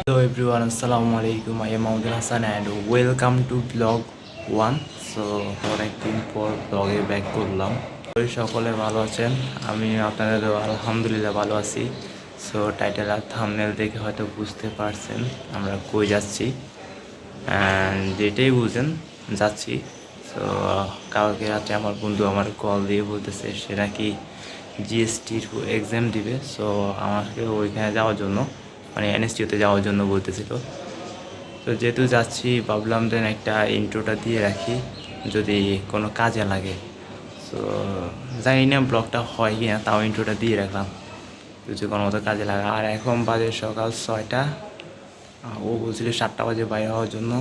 Hello everyone, Assalamu alaikum. I am Mahmudul Hassan and welcome to vlog 1. So অনেকদিন পর ব্লগে back করলাম। সকলে ভালো আছেন? আমি আপনাদের আলহামদুলিল্লাহ ভালো আছি। সো টাইটেল আর থাম্বনেল দেখে হয়তো বুঝতে পারছেন আমরা কই যাচ্ছি, অ্যান্ড যেটাই বুঝেন যাচ্ছি। সো কালকে রাতে আমার বন্ধু আমার কল দিয়ে বলতেছে সে নাকি জিএসটির এক্সাম দিবে। সো আমাকে ওইখানে যাওয়ার জন্য, মানে এনএসটিওতে যাওয়ার জন্য বলতেছিল। তো যেহেতু যাচ্ছি ভাবলাম দেন একটা ইন্ট্রোটা দিয়ে রাখি, যদি কোনো কাজে লাগে। সো জানি না ব্লগটা হয় কি না, তাও ইন্ট্রোটা দিয়ে রাখলাম যদি কোনো মতো কাজে লাগে। আর এখন বাজে সকাল 6টা, ও বলছিল 7টা বাজে বাইরে হওয়ার জন্য।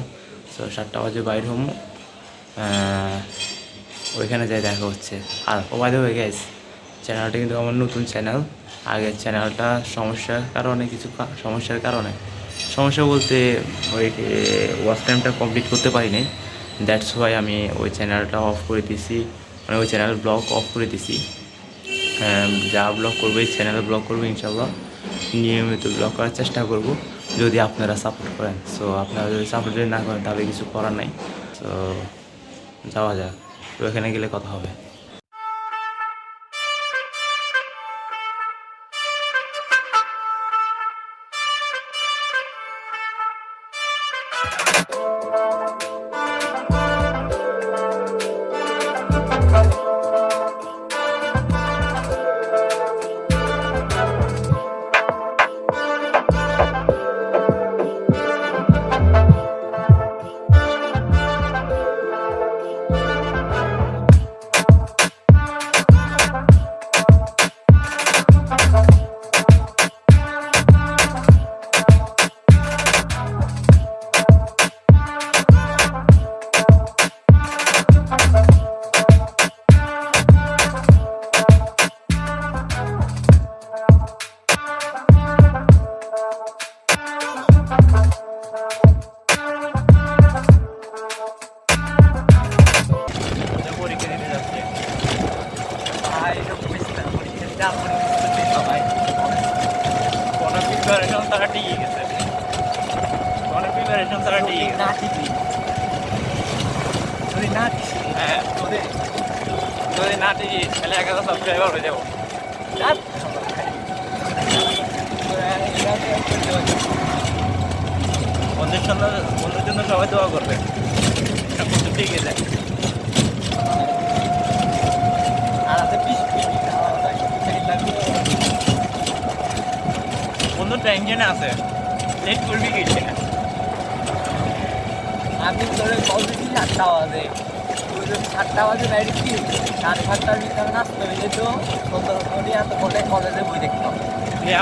সো 7টা বাজে বাইরে হবো, ওইখানে যাই দেখা হচ্ছে। আর ও বাইরে হয়ে গেছে, চ্যানেলটা কিন্তু আমার নতুন চ্যানেল। আগের চ্যানেলটা সমস্যার কারণে সমস্যা বলতে ওই ওয়াচ টাইমটা কমপ্লিট করতে পারিনি। দ্যাটস ওয়াই আমি ওই চ্যানেলটা অফ করে দিছি, মানে ওই চ্যানেল ব্লগ অফ করে দিছি। যা ব্লগ করবো এই চ্যানেলে ব্লগ করবো ইনশাল্লাহ, নিয়মিত ব্লগ করার চেষ্টা করব যদি আপনারা সাপোর্ট করেন। সো আপনারা যদি সাপোর্ট যদি না করেন তাহলে কিছু করার নাই। সো যাওয়া যাক, তো এখানে গেলে কথা হবে। যদি না টিকি তাহলে 11 সাবস্ক্রাইবার হয়ে যাবো। বন্ধুর জন্য সবাই দোয়া করবে, ঠিক আছে। বন্ধু টেনশনে আছে, লেট করবি কি? আমি তোরে কল দিচ্ছি 7টা বাজে, 7টা বাজে বাইরে কি 7:30টার ভিতরে নাচতে হয়ে যেত। এত বলে কলেজে বই দেখতাম,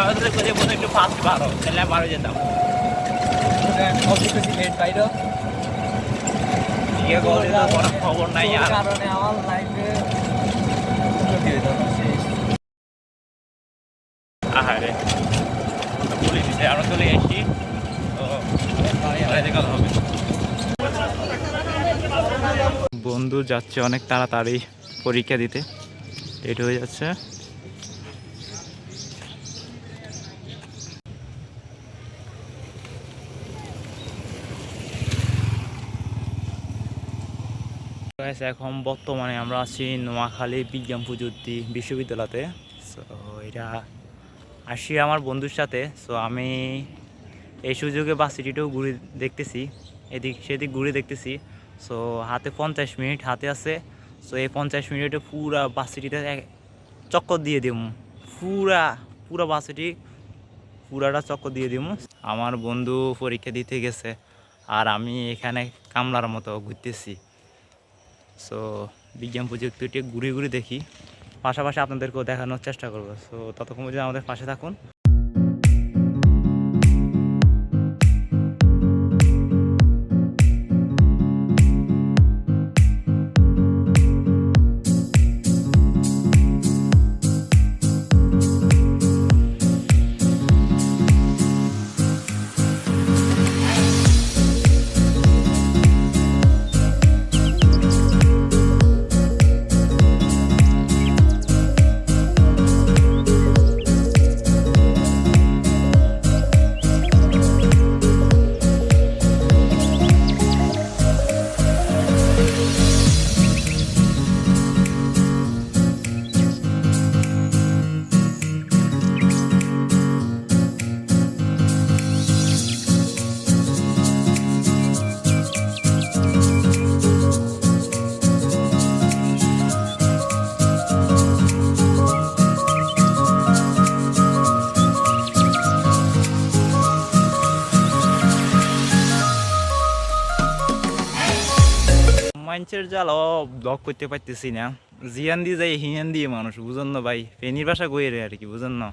আমাদের কোথায় বলে একটু ফাস্ট বারো, তাহলে বারো যেতাম। লেট বাইরে কোনো খবর নাই, আর কারণে আমার লাইফে আহারে বলে দিতে আমরা চলে এসছি। তো কথা হবে। বন্ধু যাচ্ছে অনেক তাড়াতাড়ি পরীক্ষা দিতে, লেট হয়ে যাচ্ছে। এখন বর্তমানে আমরা আছি নোয়াখালী বিজ্ঞান প্রযুক্তি বিশ্ববিদ্যালয়তে। সো এটা আসি আমার বন্ধুর সাথে। সো আমি এই সুযোগে ভার্সিটিটাও ঘুরে দেখতেছি, এদিক সেদিক ঘুরে দেখতেছি। সো হাতে 50 মিনিট হাতে আছে। সো এই 50 মিনিটে পুরা ভার্সিটিটা চক্কর দিয়ে দিব, পুরা ভার্সিটি পুরাটা চক্কর দিয়ে দিব। আমার বন্ধু পরীক্ষা দিতে গেছে আর আমি এখানে কামলার মতো ঘুরতেছি। সো বিজ্ঞান প্রযুক্তিটি ঘুরে ঘুরে দেখি, পাশাপাশি আপনাদেরকেও দেখানোর চেষ্টা করবো। সো ততক্ষণ পর্যন্ত আমাদের পাশে থাকুন। মানুষের জ্বালা ব্লক করতে পারতেছি না। জিয়ান দিয়ে যাই হিন্দি মানুষ, বুঝেন না ভাই, ফেনীর ভাষা কইরে আর কি, বুঝেন না।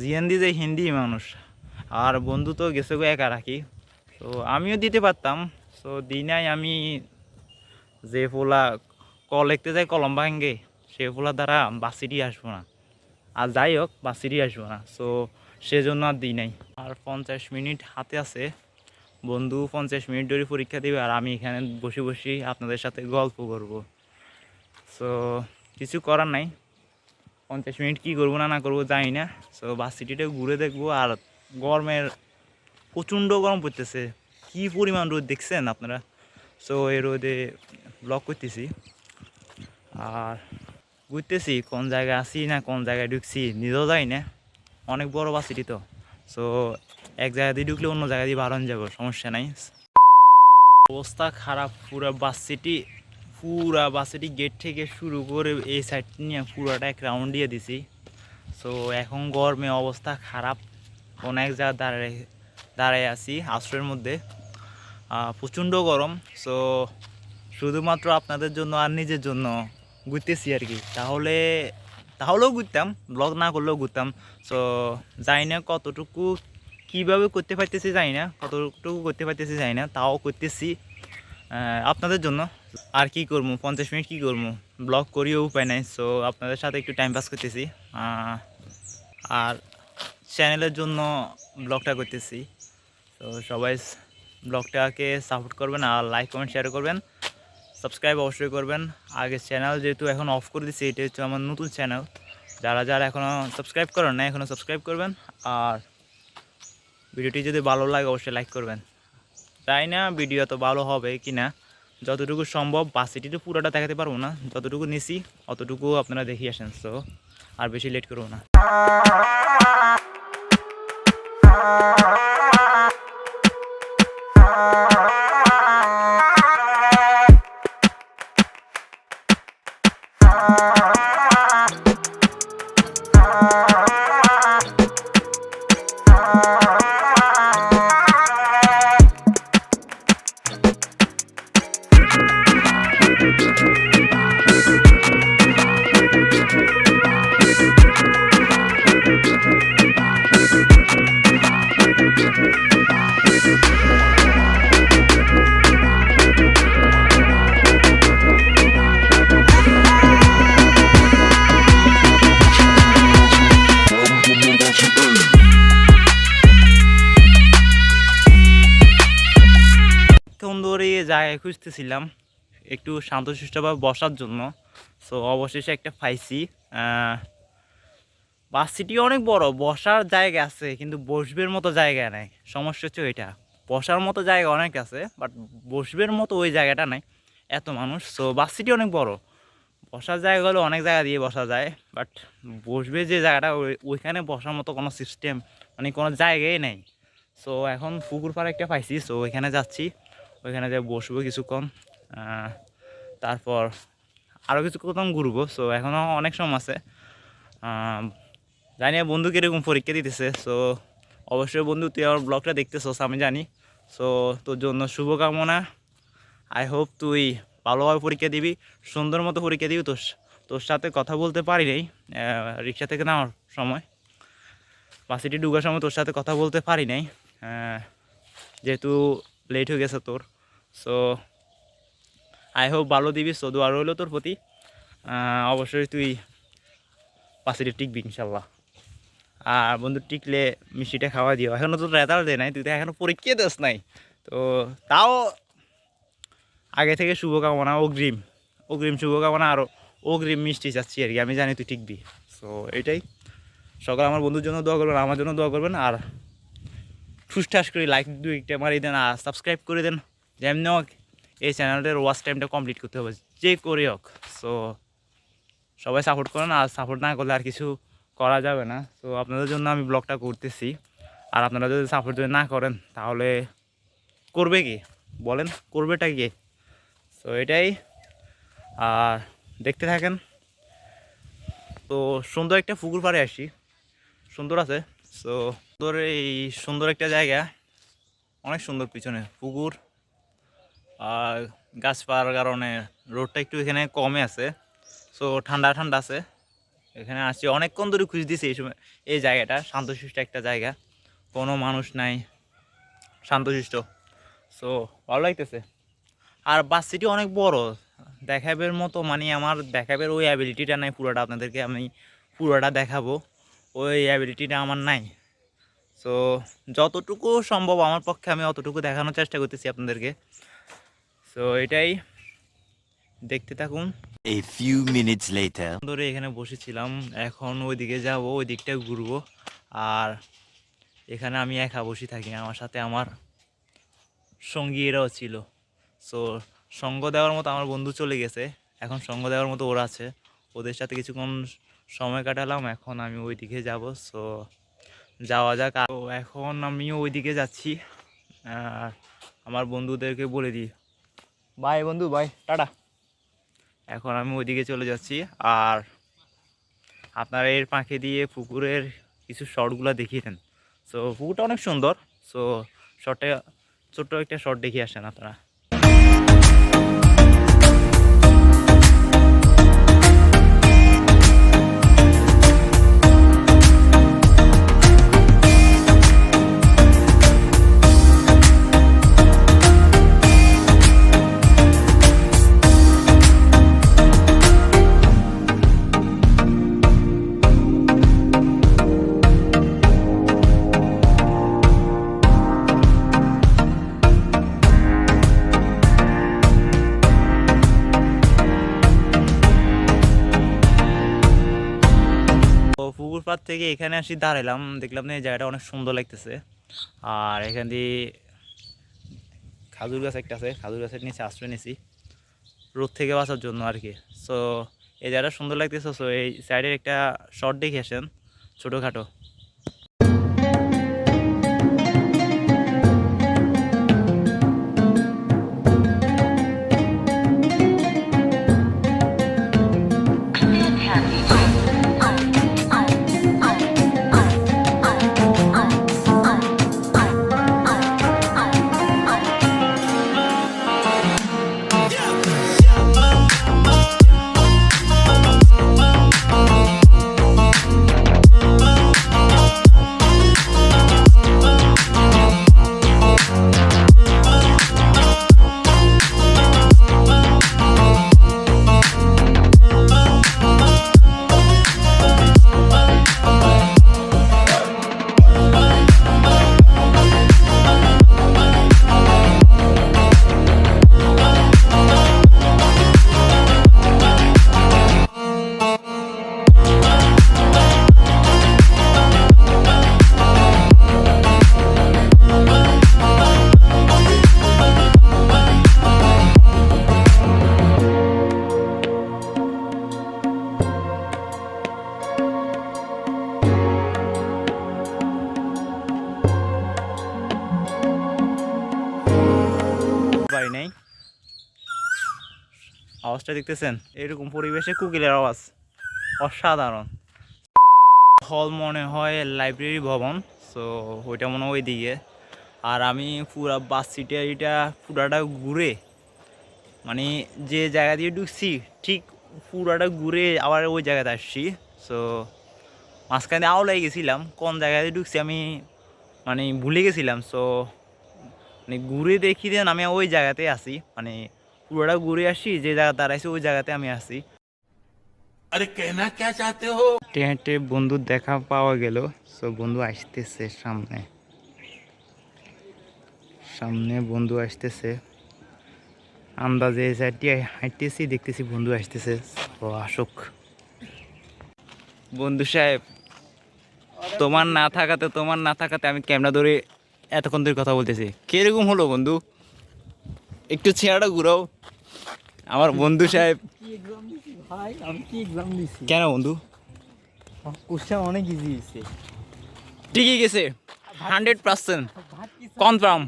জিয়ান দিয়ে যাই হিন্দি মানুষ, আর বন্ধু তো গেছে গো একা রাখি। তো আমিও দিতে পারতাম, তো দিই নাই। আমি যে ফোলা কল লিখতে যাই কলম ভাঙ্গে, সে ফোলা দ্বারা বাসিটি আসবো না। আর যাই হোক, বাসিটি আসবো না, সো সেজন্য আর দিই নাই। আর 50 মিনিট হাতে আছে। বন্ধু 50 মিনিট ধরে পরীক্ষা দেবে, আর আমি এখানে বসে বসে আপনাদের সাথে গল্প করব। সো কিছু করার নাই, 50 মিনিট কী করবো না করবো জানি না। সো ভার্সিটিটা ঘুরে দেখবো। আর গরমের প্রচণ্ড গরম পড়তেছে, কী পরিমাণ রোদ দেখছেন আপনারা। সো এই রোদে ব্লগ করতেছি আর ঘুরতেছি, কোন জায়গায় আছি না কোন জায়গায় ঢুকছি নিজেও যাই না। অনেক বড় ভার্সিটি তো, সো এক জায়গা দিয়ে ঢুকলে অন্য জায়গা দিয়ে বাড়ানো যাবো, সমস্যা নাই। অবস্থা খারাপ, পুরা ভার্সিটি গেট থেকে শুরু করে এই সাইড নিয়ে পুরাটা এক রাউন্ড দিয়ে দিছি। সো এখন গরমে অবস্থা খারাপ, কোন এক জায়গা দাঁড়ায় আছি আশ্রয়ের মধ্যে, প্রচণ্ড গরম। সো শুধুমাত্র আপনাদের জন্য আর নিজের জন্য ঘুরতেছি আর কি, তাহলেও ঘুরতাম, ব্লগ না করলেও ঘুরতাম। সো জানি না কতটুকু কীভাবে করতে পারতেছি, জানি না কতটুকু করতে পারতেছি, জানি না, তাও করতেছি আপনাদের জন্য। আর কি করবো, 50 মিনিট কী করবো, ব্লগ করিও উপায় নাই। সো আপনাদের সাথে একটু টাইম পাস করতেছি, আর চ্যানেলের জন্য ব্লগটা করতেছি। তো সবাই ব্লগটাকে সাপোর্ট করবেন, আর লাইক কমেন্ট শেয়ার করবেন, সাবস্ক্রাইব অবশ্যই করবেন। আগে চ্যানেল যেহেতু এখন অফ করে দিচ্ছি, এটা হচ্ছে আমার নতুন চ্যানেল। যারা যারা এখনও সাবস্ক্রাইব করেন না, এখনও সাবস্ক্রাইব করবেন। আর ভিডিওটি যদি ভালো লাগে অবশ্যই লাইক করবেন। তাই না ভিডিও তো ভালো হবে কি না, যতটুকু সম্ভব ভার্সিটিতে পুরোটা দেখাতে পারবো না, যতটুকু নিছি অতটুকু আপনারা দেখি আসেন। সো আর বেশি লেট করবো না। ধরে জায়গায় খুঁজতেছিলাম একটু শান্তশিষ্টভাবে বসার জন্য। সো অবশেষে একটা পাইছি। ভার্সিটি অনেক বড়, বসার জায়গা আছে কিন্তু বসবের মতো জায়গা নেই। সমস্যা হচ্ছে ওইটা, বসার মতো জায়গা অনেক আছে বাট বসবের মতো ওই জায়গাটা নাই, এত মানুষ। সো ভার্সিটি অনেক বড়, বসার জায়গা হলে অনেক জায়গা দিয়ে বসা যায়, বাট বসবে যে জায়গাটা ওইখানে বসার মতো কোনো সিস্টেম মানে কোনো জায়গাই নেই। সো এখন পুকুর পাড়ে একটা পাইছি, সো ওইখানে যাচ্ছি, ওইখানে যাই বসবো কিছুক্ষণ, তারপর আরও কিছুক্ষণ ঘুরবো। সো এখনও অনেক সময় আছে। জানি না বন্ধু কীরকম পরীক্ষা দিতেছে। সো অবশ্যই বন্ধু তুই আমার ব্লগটা দেখতেছস আমি জানি। সো তোর জন্য শুভকামনা। আই হোপ তুই ভালোভাবে পরীক্ষা দিবি, সুন্দর মতো পরীক্ষা দিবি। তোর সাথে কথা বলতে পারি নাই রিক্সা থেকে নামার সময়, ভার্সিটি ঢুকার সময় তোর সাথে কথা বলতে পারি নাই, যেহেতু লেট হয়ে গেছে তোর। সো আই হোপ ভালো দিবি। সো দোয়া রইল তোর প্রতি, অবশ্যই তুই ভার্সিটি টিকবি ইনশাল্লাহ। আর বন্ধু টিকলে মিষ্টিটা খাওয়া দিও। এখনও তো রেজাল্ট দেয় নাই, তুই তো এখনও পরীক্ষা দিস নাই, তো তাও আগে থেকে শুভকামনা, অগ্রিম শুভকামনা, আরও অগ্রিম মিষ্টি চাচ্ছি আর কি। আমি জানি তুই টিকবি। সো এটাই, সকালে আমার বন্ধুর জন্য দোয়া করবেন, আমার জন্য দোয়া করবেন। আর ঠুসঠাস করে লাইক দুইটা মারি দেন, আর সাবস্ক্রাইব করে দেন, যেমনি হোক এই চ্যানেলটার ওয়াচ টাইমটা কমপ্লিট করতে হবে যে করে হোক। সো সবাই সাপোর্ট করেন, আর সাপোর্ট না করলে আর কিছু করা যাবে না। তো আপনাদের জন্য আমি ব্লগটা করতেছি, আর আপনারা যদি সাপোর্ট যদি না করেন তাহলে করবে কি বলেন, করবেটা কি? সো এটাই, আর দেখতে থাকেন। তো সুন্দর একটা পুকুর পাড়ে আসি, সুন্দর আছে। সো সুন্দর, এই সুন্দর একটা জায়গা, অনেক সুন্দর, পিছনে পুকুর, আর গাছ পাওয়ার কারণে রোডটা একটু এখানে কমে আছে, সো ঠান্ডা ঠান্ডা আছে। এখানে আসছি অনেকক্ষণ ধরে খুঁজতেছি এই সময়, এই জায়গাটা শান্তশিষ্ট একটা জায়গা, কোনো মানুষ নাই, শান্তশিষ্ট, সো ভালো লাগতেছে। আর বাস সিটি অনেক বড়, দেখাবের মতো, মানে আমার দেখাবের ওই অ্যাবিলিটিটা নাই পুরোটা আপনাদেরকে আমি পুরোটা দেখাবো, ওই অ্যাবিলিটিটা আমার নাই। সো যতটুকু সম্ভব আমার পক্ষে আমি অতটুকু দেখানোর চেষ্টা করতেছি আপনাদেরকে। সো এটাই, দেখতে থাকুন। A few minutes later. ধরে এখানে বসেছিলাম, এখন ওইদিকে যাব, ওই দিকটা ঘুরবো। আর এখানে আমি একা বসে থাকি, আমার সাথে আমার সঙ্গীরাও ছিল। সো সঙ্গ দেওয়ার মতো আমার বন্ধু চলে গেছে, এখন সঙ্গ দেওয়ার মতো ওরা আছে, ওদের সাথে কিছুক্ষণ সময় কাটালাম, এখন আমি ওই দিকে যাব। সো যাওয়া যাক। তো এখন আমি ওই দিকে যাচ্ছি, আর আমার বন্ধুদেরকে বলে দিই বাই বন্ধু, বাই, টাটা। এখন আমি ওইদিকে চলে যাচ্ছি, আর আপনারা এর পাঁকে দিয়ে পুকুরের কিছু শটগুলো দেখিয়ে দেন। সো পুকুরটা অনেক সুন্দর, সো শটে ছোট্ট একটা শট দেখিয়ে আসেন আপনারা। তো পুকুর পাড় থেকে এখানে আসি দাঁড়ালাম, দেখলাম না এই জায়গাটা অনেক সুন্দর লাগতেছে। আর এখান দিয়ে খাজুর গাছ একটা আছে, খাজুর গাছের নিচে আশ্রয় নিয়েছি রোদ থেকে বাঁচার জন্য আর কি। সো এই জায়গাটা সুন্দর লাগতেছে। সো এই সাইডের একটা শর্ট দেখে আসেন, ছোটোখাটো। বাড়ি নেই, আওয়াজটা দেখতেছেন, এরকম পরিবেশে কোকিলের আওয়াজ অসাধারণ। হল মনে হয় লাইব্রেরি ভবন, সো ওইটা মনে হয় ওই দিকে। আর আমি পুরা বাস সিটিটা পুরাটা ঘুরে, মানে যে জায়গা দিয়ে ঢুকছি ঠিক পুরাটা ঘুরে আবার ওই জায়গাতে আসছি। সো মাঝখানে আওলাই গেছিলাম, কোন জায়গাতে ঢুকছি আমি মানে ভুলে গেছিলাম। সো মানে ঘুরে দেখি দেন আমি ওই জায়গাতে আসি, মানে পুরোটা ঘুরে আসি, যে জায়গা দাঁড়াইছি ওই জায়গাতে আমি আসি। अरे कहना क्या चाहते हो? হেঁটে হেঁটে বন্ধুর দেখা পাওয়া গেল। সো বন্ধু আসতেছে সামনে, সামনে বন্ধু আসতেছে, আন্দাজে এই সাইডটি হাঁটতেছি, দেখতেছি বন্ধু আসতেছে। তো আসুক। বন্ধু সাহেব, তোমার না থাকাতে আমি ক্যামেরা ধরে এতক্ষণ ধরে কথা বলতেছি, কিরকম হলো বন্ধু? একটু চেহারাটা ঘুরাও আমার বন্ধু সাহেব। ভাই আমি কি এক্সাম দিছি? কেন বন্ধু? কোশ্চেন অনেক ইজি হয়েছে। ঠিকই গেছে, 100% কনফার্ম,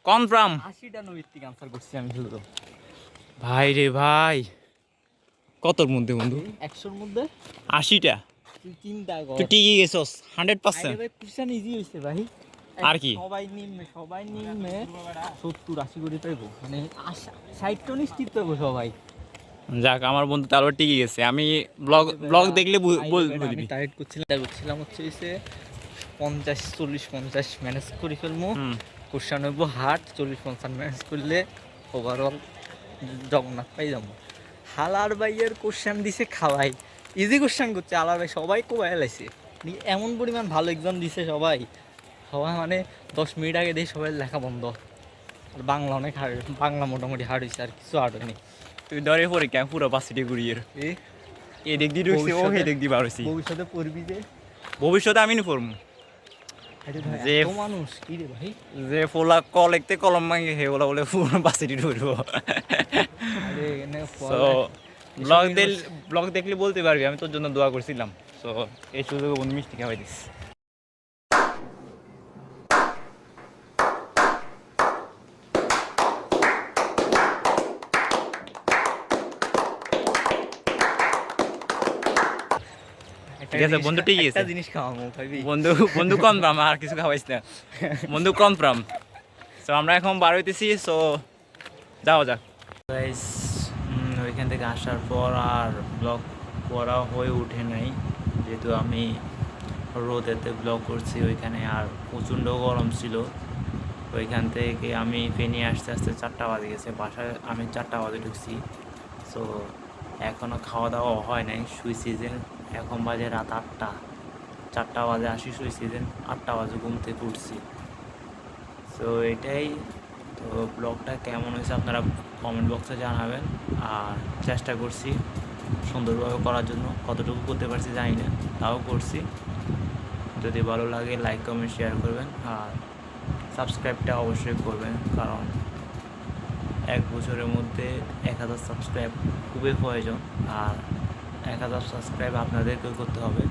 কনফার্ম। 80টা নৈতিক আনসার করছি আমি শুধু। ভাই রে ভাই, কতর মধ্যে বন্ধু? 100-র মধ্যে 80টা? তুই চিন্তা কর। তুই ঠিকই গেছস 100%। ভাই কোশ্চেন ইজি হয়েছে ভাই, আর কি? সবাই নিম্নে 70-80 করে পাইবো, মানে 60 টা নিশ্চিত পাইবো সবাই। যাক, আমার বন্ধু তারও টিকে গেছে। আমি ব্লগ দেখলে আমি টার্গেট করছিলাম হচ্ছে 50-40-50 ম্যানেজ করে ফেলবো। কোশ্চেন হইব হার্ড, 40-50 ম্যানেজ করলে ওভারঅল জগন্নাথ পাই যাবো। হালার ভাইয়ের কোশ্চেন দিছে খাওয়াই, ইজি কোশ্চেন করছে হালার ভাই, সবাই কোবাই লাইছে, এমন পরিমাণ ভালো এক্সাম দিছে সবাই। মানে 10 মিনিট আগে দিয়ে সবাই লেখা বন্ধ। আর বাংলা অনেক হার্ড, বাংলা মোটামুটি হার্ড হয়েছে, আর কিছু হার্ড হয়নি। তুই ধরে পরীক্ষা পুরো বাসিটি ঘুরিয়ে এ দিক দিয়ে ঢুকছি, ও এই দিক দিয়ে বাড়ছি। ভবিষ্যতে পড়বি যে, ভবিষ্যতে আমি নি পড়বো। যে মানুষ কি রে ভাই, যে ফোলা কলেকতে কলম ভাঙে হে ওলা বলে পুরো বাসিটি ঢুকবো। ব্লগ দেখলে বলতে পারবি আমি তোর জন্য দোয়া করছিলাম। সো এই সুযোগে বন্ধু মিষ্টি খাওয়াই দিস। ঠিক আছে বন্ধু, ঠিক আছে। একটা জিনিস খাওয়াবো ভাবি, বন্ধু কনফার্ম, আর কিছু খাওয়াইস না। বন্ধু কনফার্ম। সো আমরা এখন বার হইতেছি, সো যাও যাক। গাইস, ওইখান থেকে আসার পর আর ব্লগ করা হয়ে ওঠে নাই, যেহেতু আমি রোদেতে ব্লগ করছি ওইখানে, আর প্রচণ্ড গরম ছিল। ওইখান থেকে আমি ফেনি আসতে আসতে 4টা বাজে গেছে, বাসায় আমি 4টা বাজে ঢুকছি। সো এখনও খাওয়া দাওয়া হয় নাই, শুই সিজন এখন বাজে রাত 8টা। 4টা বাজে আসি শুই সিজন, 8টা বাজে ঘুম থেকে উঠছি। সো এটাই। তো ব্লগটা কেমন হয়েছে আপনারা কমেন্ট বক্সে জানাবেন, আর চেষ্টা করছি সুন্দরভাবে করার জন্য, কতটুকু করতে পারছি জানি না, তাও করছি। যদি ভালো লাগে লাইক কমেন্ট শেয়ার করবেন, আর সাবস্ক্রাইবটা অবশ্যই করবেন, কারণ 1 বছরের মধ্যে 1000 সাবস্ক্রাইব খুবই প্রয়োজন, আর 1000 সাবস্ক্রাইব আপনাদেরকেও করতে হবে।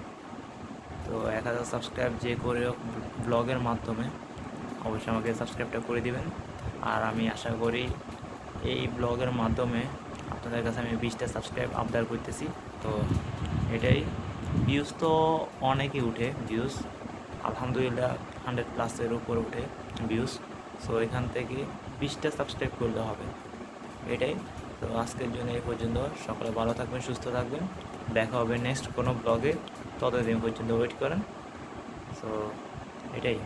তো 1000 সাবস্ক্রাইব যে করে হোক ব্লগের মাধ্যমে অবশ্যই আমাকে সাবস্ক্রাইবটা করে দিবেন। আর আমি আশা করি এই ব্লগের মাধ্যমে আপনাদের কাছে আমি 20টা সাবস্ক্রাইব আবদার করতেছি। তো এটাই। ভিউজ তো অনেকই উঠে, ভিউজ আলহামদুলিল্লাহ 100+ উপরে উঠে ভিউজ। সো এখান থেকে 20টা সাবস্ক্রাইব করলে হবে, এটাই। তো আজকের জন্য এই পর্যন্ত। সকলে ভালো থাকবেন, সুস্থ থাকবেন, দেখা হবে নেক্সট কোনো ব্লগে। ততদিন পর্যন্ত ওয়েট করেন। সো এটাই।